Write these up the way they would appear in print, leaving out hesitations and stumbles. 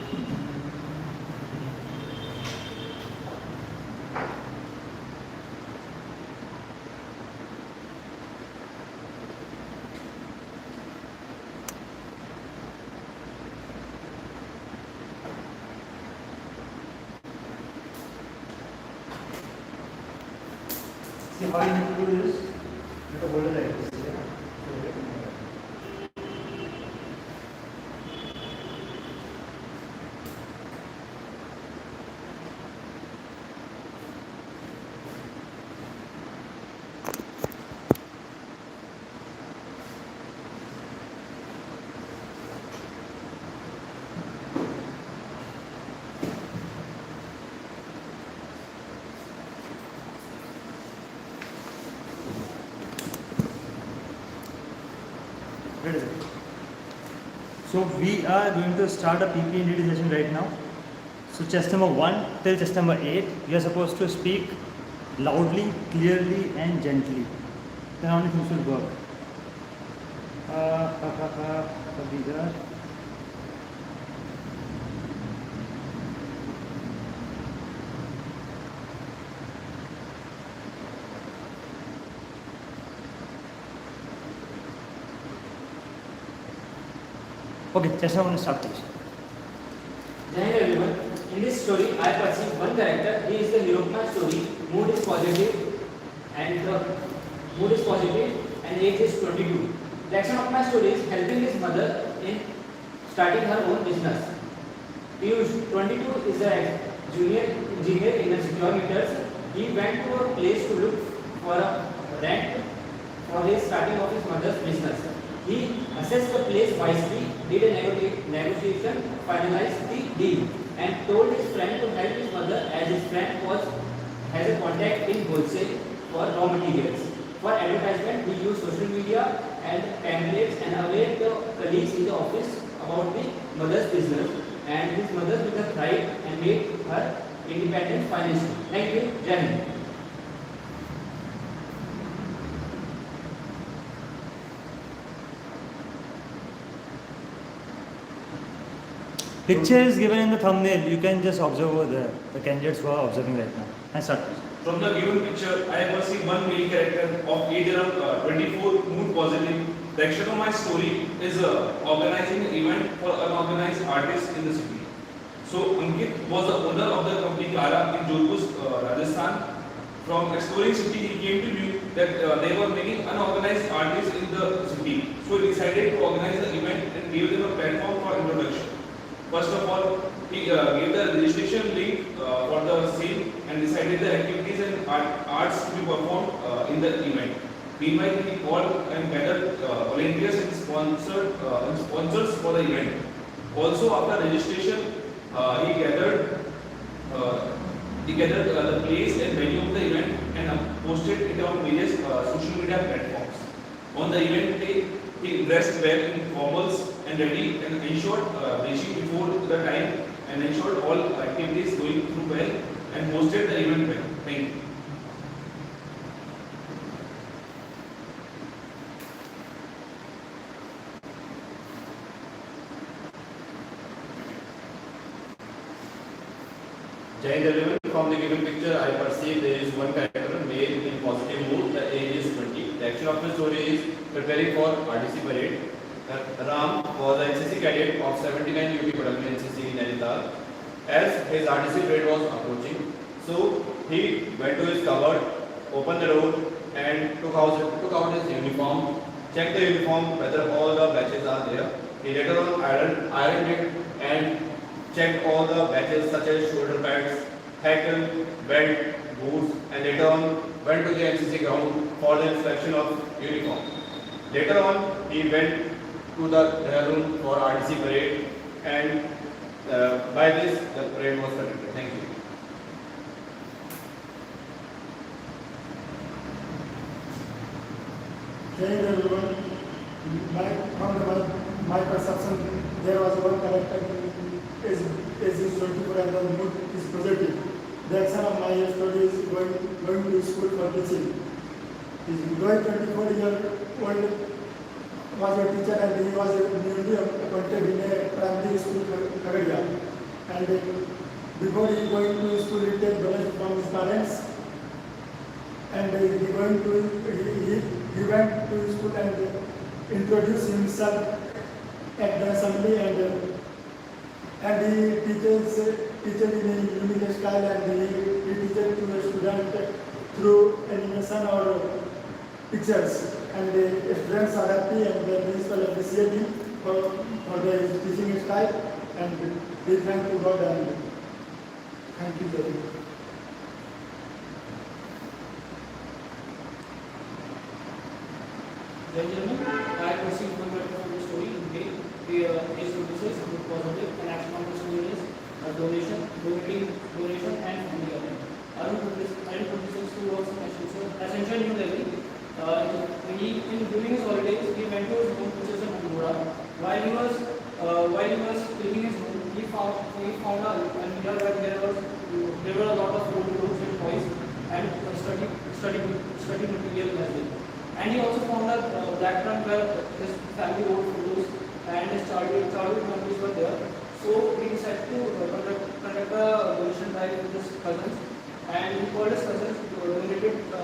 See how you need to do this? You have to hold it like this. Yeah? So we are going to start a PP&DT session right now. So chest number 1 till chest number 8, you are supposed to speak loudly, clearly and gently. Then only things will work. These are okay, chest number 1 start please. Hi everyone. In this story, I perceive one character. He is the hero of my story. Mood is positive, and age is 22. The action of my story is helping his mother in starting her own business. Piyush, 22, is a junior engineer in a secure meters. He went to a place to look for a rent for his starting of his mother's business. He assessed the place wisely, did a negotiation, finalized the deal, and told his friend to help his mother as his friend has a contact in wholesale for raw materials. For advertisement, he used social media and pamphlets and aware the colleagues in the office about the mother's business, and his mother took a thrive and made her independent financially. Thank you. Jai Hind. Picture is given in the thumbnail. You can just observe over there. The candidates who are observing right now. And start. From the given picture, I have seen one male character of age around 24, mood positive. The action of my story is organizing an event for unorganized artists in the city. So Ankit was the owner of the company Clara in Jodhpur, Rajasthan. From exploring city, he came to view that there were many unorganized artists in the city. So he decided to organize the event and gave them a platform for introduction. First of all, he gave the registration link for the same and decided the activities and arts to be performed in the event. Meanwhile, he called and gathered volunteers and sponsors for the event. Also, after registration, he gathered the place and venue of the event and posted it on various social media platforms. On the event day, he dressed well in formals and ready and ensured reaching before the time and ensured all activities going through well and hosted the event well. Thank you. Jai Hind everyone. From the given picture, I perceive there is one character male in positive mood. The age is 20. The action of the story is preparing for RTC parade. Ram was an NCC cadet of 79 UP Production NCC in Nainital. As his RTC parade was approaching, so he went to his cupboard, opened the door, and took out his uniform, checked the uniform whether all the batches are there. He later on ironed it and checked all the batches such as shoulder pads, hackle, belt, boots, and later on went to the NCC ground for the inspection of uniform. Later on, he went to the room for RTC parade, and by this the parade was conducted. Thank you. Hey everyone, my perception, there was one character is 24 and the mood is positive. The action of my story is going to school for teaching. His boy 24-year-old was a teacher and he was newly appointed in a primary school in Khagadia. and before he going to school, he take donation from his parents, and he went to school and introduced himself at the assembly, and he teaches in a unique style, and he teaches to the student through animation or pictures, and the students are happy, and the principal appreciate him for the teaching style, and we thank to God, and thank you very much. Gentlemen, I proceed one word from the story. Okay, his notices good positive and action of the story is donation and family event. Arun produces two works of essential new level. During his holidays, he went to his home, which is in Angola. While he was cleaning his home, he found a mirror where there were a lot of old clothes and toys and study material as well. And he also found a black trunk where his family old photos and his childhood memories were there. So he decided to conduct a donation drive with his cousins, and he called his cousins, donated the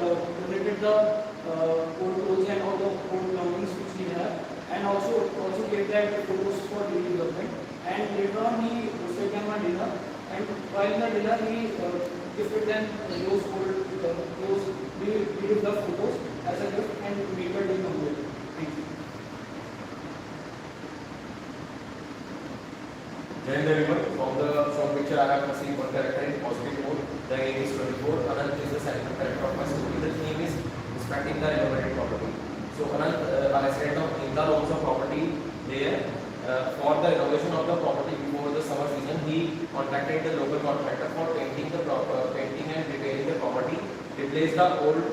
old clothes and all the old belongings which he had, and also gave them photos for daily development. And later on he hosted them a dinner, and while in the dinner he gifted them those beloved photos as a gift and made a day complete. Thank you. Jai Hind everyone. From picture I have seen one character in positive mode. The name is 24. Anant is the central character of my story. The theme is inspecting the renovated property. So Anant, a resident of Indal owns a property there. For the renovation of the property before the summer season, he contacted the local contractor for painting and repairing the property, replaced the old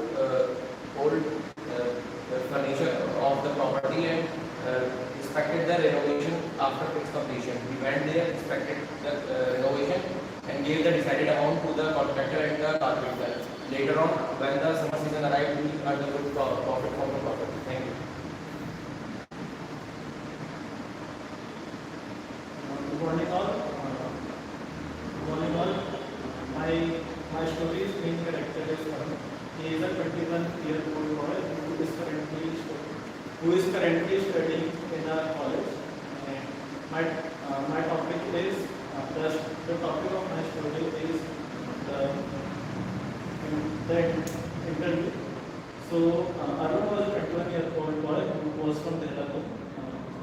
furniture of the property, and inspected the renovation after its completion. We went there, inspected the renovation, and gave the decided amount to the contractor and the carpenter. Later on, when the summer season arrived, we earned a good profit from the property. Thank you. Good morning all. My story's main character is Arun. He is a 21-year-old boy who is currently studying in a college. And my topic is the topic of my story is the interview. So Arun was a 21-year-old boy who was from Dehradun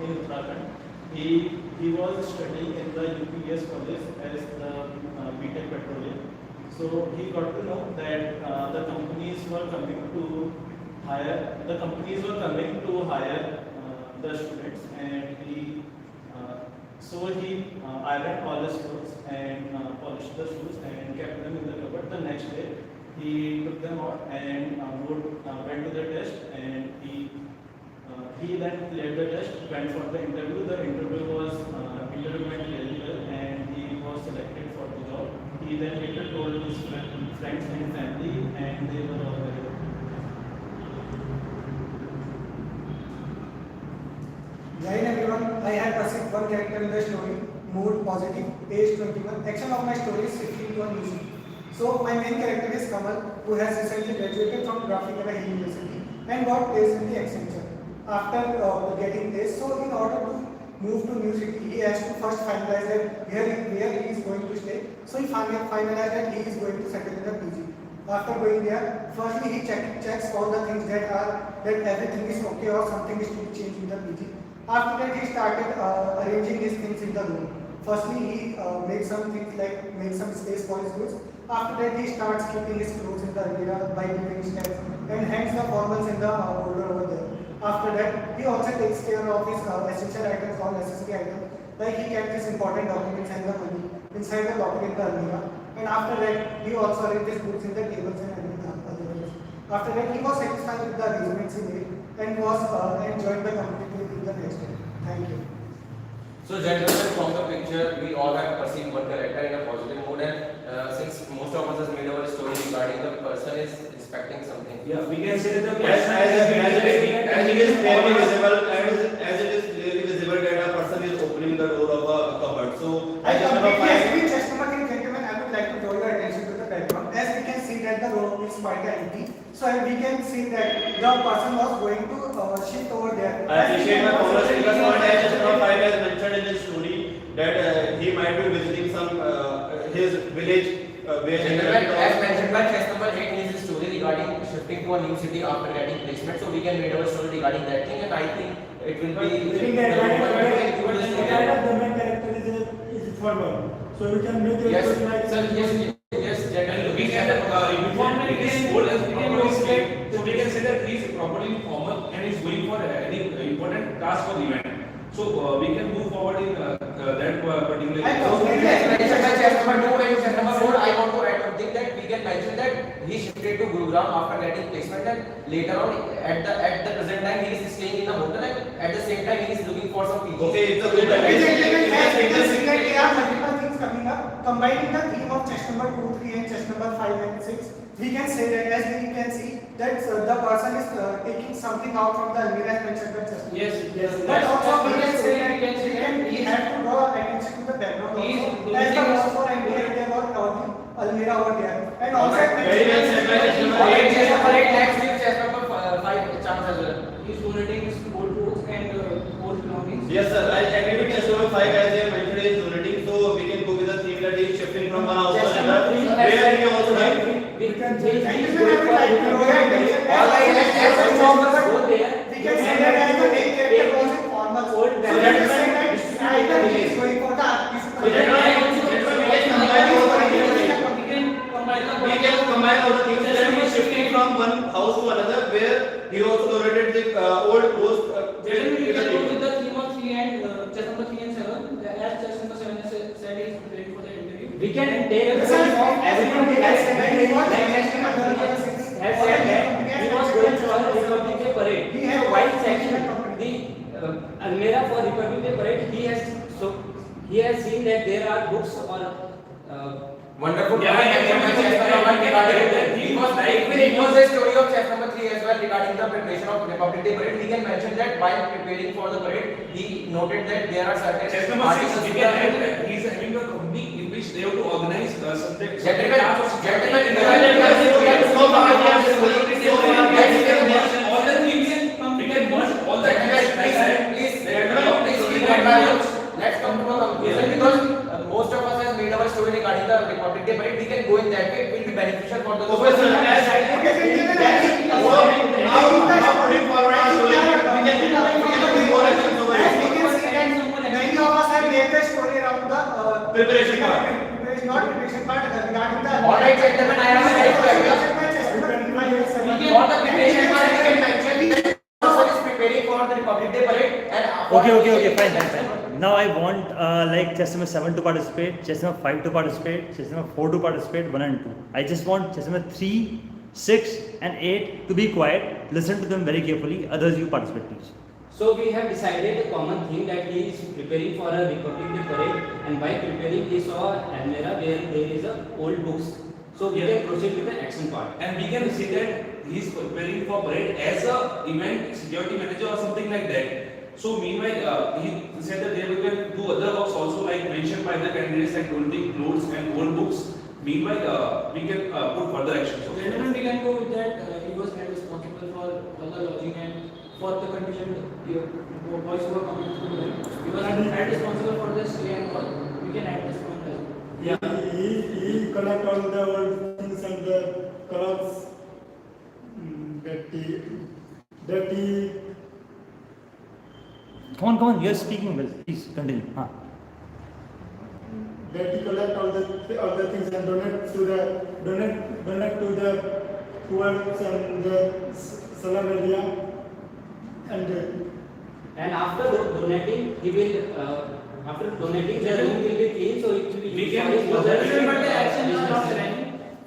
in Uttarakhand. He was studying in the UPS college as the BTech Petroleum. So he got to know that the companies were coming to hire the students, and he ironed all his clothes and polished the shoes and kept them in the cupboard. The next day he took them out and went to the test, and he then cleared the test, went for the interview. The interview went really well, and he was selected for the job. He then later told his friends and family, and they were all very happy. Jai Hind everyone, I have perceived one character in the story, mood positive, age 21. Action of my story is shifting to a new city. So my main character is Kamal, who has recently graduated from Graphic University and got placed in the Accenture. After getting this, so in order to move to new city, he has to first finalize that where he is going to stay. So he finalized that he is going to settle in the PG. After going there, firstly he checks all the things that everything is okay or something is to be changed in the PG. After that, he started arranging his things in the room. Firstly, he makes some things like make some space for his goods. After that, he starts keeping his clothes in the area by giving steps and hangs the formals in the holder over there. After that, he also takes care of his essential items or necessary items, like he kept his important documents and the money inside the locker in the almirah. And after that, he also arranged his books in the tables and other things. After that, he was satisfied with the arrangements he made and joined the company in the next day. Thank you. So gentlemen, from the picture, we all have perceived one character in a positive mood, and since most of us has made our story regarding the person is expecting something. Yeah, we can say that the As it is clearly visible that a person is opening the door of a cupboard. So I completely agree. the empty. So we can see that the person was going to shift over there. I appreciate my progress because what I just now 5 has mentioned in his story that he might be visiting some his village where he As mentioned by chess number 8 in his story regarding shifting to a new city after getting placement, so we can make our story regarding that thing, and I think it will be I think that the main character is forward. So you can make yes, it like sir, yes, And generally. we can it is old as properly sleep. So we can say that he is properly formal and is going for any important task or event. So we can move forward in that particular. And So, also- as mentioned by chess number 2 and chess number 4, I want to add one thing that we can mention that he shifted to Gurugram after getting placement, and later on at the present time he is staying in a hotel, and at the same time he is looking for some PG. Okay, it's a good Ladies and gentlemen, as we can see that idea. there are multiple things coming up. Combining the theme of chess number 2, 3 and chess number 5 and 6, we can say that as we can see that the person is taking something out from the Almira as mentioned by chess. Yes. But also we can say that we can say that we have to draw attention to the background He is also. doing As the things- was for MBA there was Almira over there. And also Very well said by chess number Alright, 8. chess number 8, next give chess number 5 chance as well. He is donating his old books and old belongings. Yes, sir. I agree with chess number 5 as I mentioned is donating. So we can go with the theme that he is shifting from one house to Chess another. number 3 Where he also have. we can change- Thank you, sir. I would like to know that. Alright, let's go there. We can say that as the main character was in formal. Old So that is saying that either he is going for the artist. We can We can combine all the things that he is shifting from one house to another where he also donated the old clothes. Generally, we can go with the theme of 3 and chess number 3 and 7. As chess number 7 has said, he is preparing for the interview. We can take a Sir, everyone has has said he was said that he was going for a Republic Day parade. He has So while section checking the Almira for Republic Day parade, he has seen that there are books or wonderful. Yeah, chess number 1 regarding that. He knows the story of chess number 3 as well regarding the preparation of Republic Day parade. We can mention that while preparing for the parade, he noted that there are certain Chess number 6, we can add that he is having a company in which they have to organize something. All the things we can merge all the Let's come to a conclusion because most of us has made our story regarding the Republic Day parade. We can go in that way. It will be beneficial for the Okay, sir. Many of us have made the story around the Preparation part. not preparation part regarding the. Alright, gentlemen, I have a right to agree. For the preparation part, we can mention that person is preparing for the Republic Day parade and Okay, fine. Now I want like chess number 7 to participate, chess number 5 to participate, chess number 4 to participate, 1 and 2. I just want chess number 3, 6 and 8 to be quiet. Listen to them very carefully. Others you participate please. So we have decided a common thing that he is preparing for a Republic Day parade, and by preparing he saw Almira where there is a old books. So we can proceed with the action part. And we can see that he is preparing for parade as a event security manager or something like that. So meanwhile, he said that they will do other works also like mentioned by the candidates like donating clothes and old books. Meanwhile, we can put further actions. So gentlemen, we can go with that. He was held responsible for all the lodging and for the condition boys who are coming to him. He was held responsible for the stay and all. We can add this point as well. He collect all the old things and the clothes that he Come on, you are speaking well. Please continue. that he collect all the things and donate to the poor and the slum area And after donating, he will after donating the room will be clean, so it will be We used can- for his mother. But the action is not running.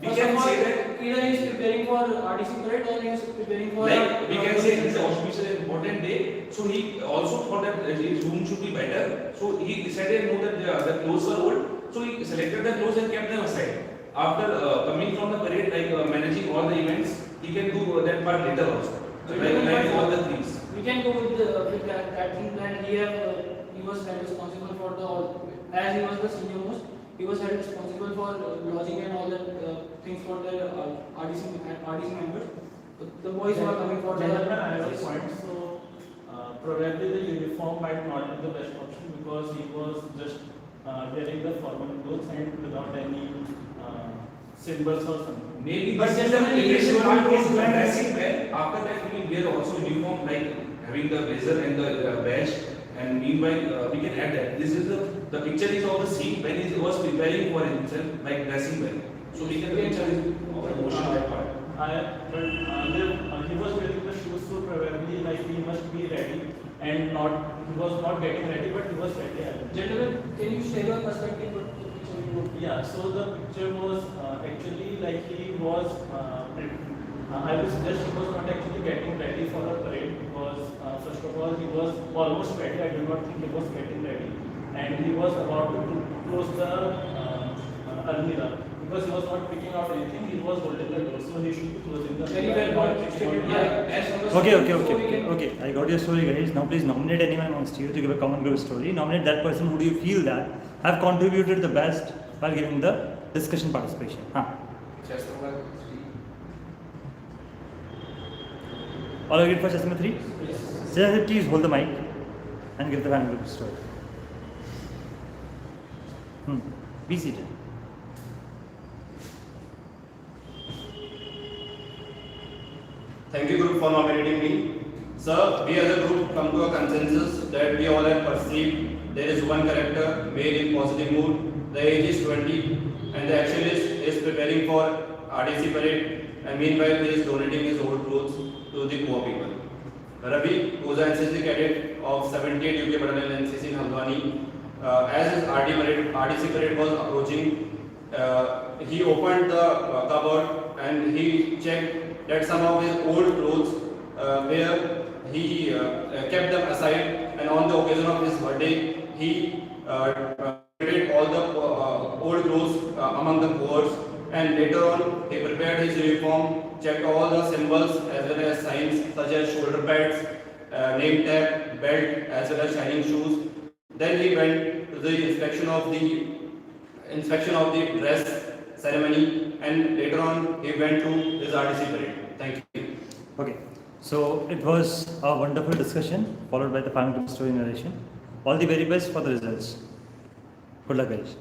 We can say that either he is preparing for RDC parade or he is preparing for. like we can say this auspicious and important day. So he also thought that his room should be better. So he decided no that the clothes were old. So he selected the clothes and kept them aside. After coming from the parade, like managing all the events, he can do that part later also. So like all the things. We can go with that thing, and he was responsible for the all, as he was the senior most. he was held responsible for lodging and all that things for the RDC members. The boys who are coming for the Gentlemen, I have a point. So probably the uniform might not be the best option because he was just wearing the formal clothes and without any symbols or something. Maybe But this is the gentlemen, preparation it part should is not go dressing wear. After that, we will wear also uniform like having the blazer and the badge. And meanwhile, we can add that. This is the picture is of the scene when he was preparing for himself like dressing wear. So we can picture is of the motion that part. He was wearing the shoes, so probably like he must be ready and not he was not getting ready, but he was ready. Gentlemen, can you share your perspective on the picture you wrote? Yeah, so the picture was actually like he was. I would suggest he was not actually getting ready for a parade because first of all he was almost ready. I do not think he was getting ready, and he was about to close the almirah because he was not picking out anything. He was holding the door, so he should be closing the. Very well stated. Yeah, as Okay. I got your story, guys. Now please nominate anyone amongst you to give a common group story. Nominate that person who do you feel that have contributed the best while giving the discussion participation. Chest number 3. All agreed for chess number 3? Yes. Chess, please hold the mic and give the final group story. Be seated. Thank you, group, for nominating me. Sir, we as a group come to a consensus that we all have perceived there is one character, male in positive mood. The age is 20, and the actualist is preparing for RDC parade, and meanwhile he is donating his old clothes to the poor people. Ravi, who is an NCC cadet of 78 UK Battalion NCC in Haldwani, as his RDC parade was approaching, he opened the cupboard and he checked that some of his old clothes where he kept them aside, and on the occasion of his birthday he donated all the old clothes among the poor, and later on he prepared his uniform, checked all the symbols as well as signs such as shoulder pads, name tag, belt as well as shining shoes. Then he went to the inspection of the dress ceremony, and later on he went to his RDC parade. Thank you. Okay. So it was a wonderful discussion followed by the final group story narration. All the very best for the results. Good luck, guys.